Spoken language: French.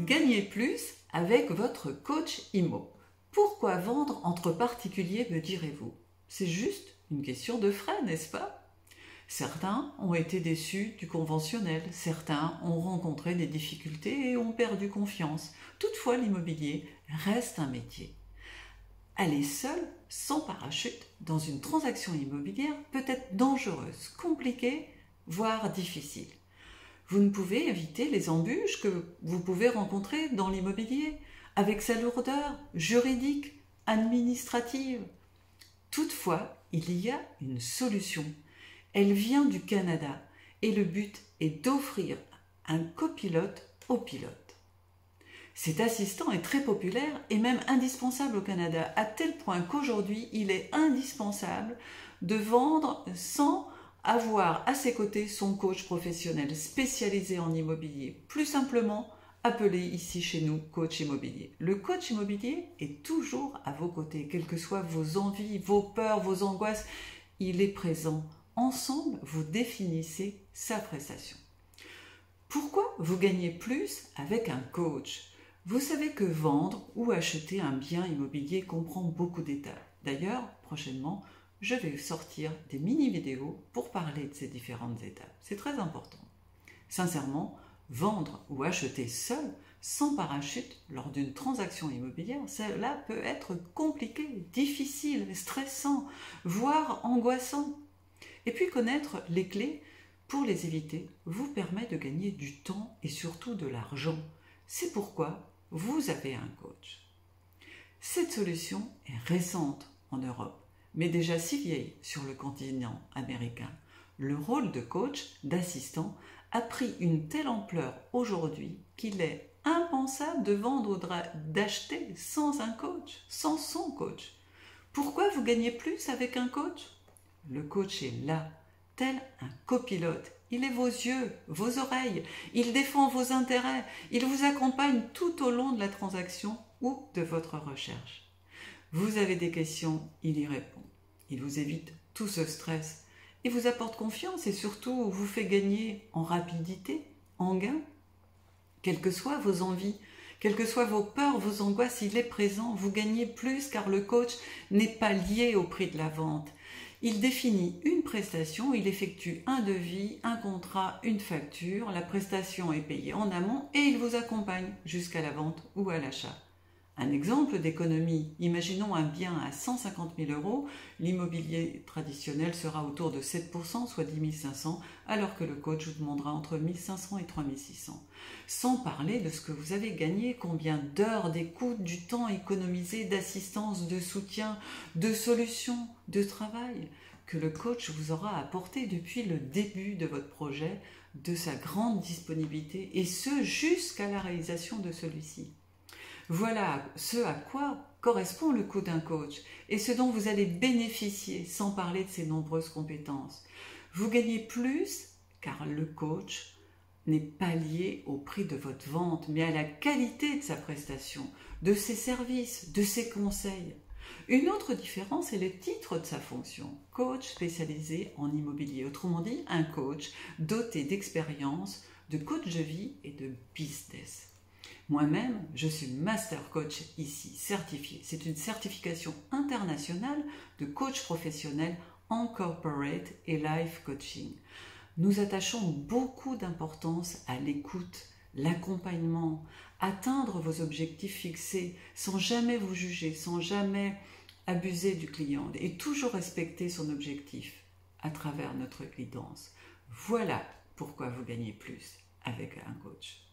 Gagnez plus avec votre coach IMO. Pourquoi vendre entre particuliers, me direz-vous? C'est juste une question de frais, n'est-ce pas? Certains ont été déçus du conventionnel, certains ont rencontré des difficultés et ont perdu confiance. Toutefois, l'immobilier reste un métier. Aller seul, sans parachute, dans une transaction immobilière peut être dangereuse, compliquée, voire difficile. Vous ne pouvez éviter les embûches que vous pouvez rencontrer dans l'immobilier, avec sa lourdeur juridique, administrative. Toutefois, il y a une solution. Elle vient du Canada et le but est d'offrir un copilote au pilote. Cet assistant est très populaire et même indispensable au Canada, à tel point qu'aujourd'hui, il est indispensable de vendre sans avoir à ses côtés son coach professionnel spécialisé en immobilier. Plus simplement, appelé ici chez nous coach immobilier. Le coach immobilier est toujours à vos côtés, quelles que soient vos envies, vos peurs, vos angoisses. Il est présent. Ensemble, vous définissez sa prestation. Pourquoi vous gagnez plus avec un coach? Vous savez que vendre ou acheter un bien immobilier comprend beaucoup d'étapes. D'ailleurs, prochainement, je vais sortir des mini-vidéos pour parler de ces différentes étapes. C'est très important. Sincèrement, vendre ou acheter seul, sans parachute, lors d'une transaction immobilière, cela peut être compliqué, difficile, stressant, voire angoissant. Et puis connaître les clés pour les éviter vous permet de gagner du temps et surtout de l'argent. C'est pourquoi vous avez un coach. Cette solution est récente en Europe, mais déjà si vieille sur le continent américain. Le rôle de coach, d'assistant, a pris une telle ampleur aujourd'hui qu'il est impensable de vendre ou d'acheter sans un coach, sans son coach. Pourquoi vous gagnez plus avec un coach? Le coach est là, tel un copilote. Il est vos yeux, vos oreilles, il défend vos intérêts, il vous accompagne tout au long de la transaction ou de votre recherche. Vous avez des questions, il y répond. Il vous évite tout ce stress et vous apporte confiance et surtout vous fait gagner en rapidité, en gain. Quelles que soient vos envies, quelles que soient vos peurs, vos angoisses, il est présent. Vous gagnez plus car le coach n'est pas lié au prix de la vente. Il définit une prestation, il effectue un devis, un contrat, une facture, la prestation est payée en amont et il vous accompagne jusqu'à la vente ou à l'achat. Un exemple d'économie, imaginons un bien à 150 000 €, l'immobilier traditionnel sera autour de 7%, soit 10 500, alors que le coach vous demandera entre 1 500 et 3 600. Sans parler de ce que vous avez gagné, combien d'heures d'écoute, du temps économisé, d'assistance, de soutien, de solutions, de travail que le coach vous aura apporté depuis le début de votre projet, de sa grande disponibilité, et ce jusqu'à la réalisation de celui-ci. Voilà ce à quoi correspond le coût d'un coach et ce dont vous allez bénéficier sans parler de ses nombreuses compétences. Vous gagnez plus car le coach n'est pas lié au prix de votre vente mais à la qualité de sa prestation, de ses services, de ses conseils. Une autre différence est le titre de sa fonction, coach spécialisé en immobilier, autrement dit un coach doté d'expérience, de coach de vie et de business. Moi-même, je suis Master Coach ici, certifié. C'est une certification internationale de coach professionnel en corporate et life coaching. Nous attachons beaucoup d'importance à l'écoute, l'accompagnement, atteindre vos objectifs fixés sans jamais vous juger, sans jamais abuser du client et toujours respecter son objectif à travers notre guidance. Voilà pourquoi vous gagnez plus avec un coach.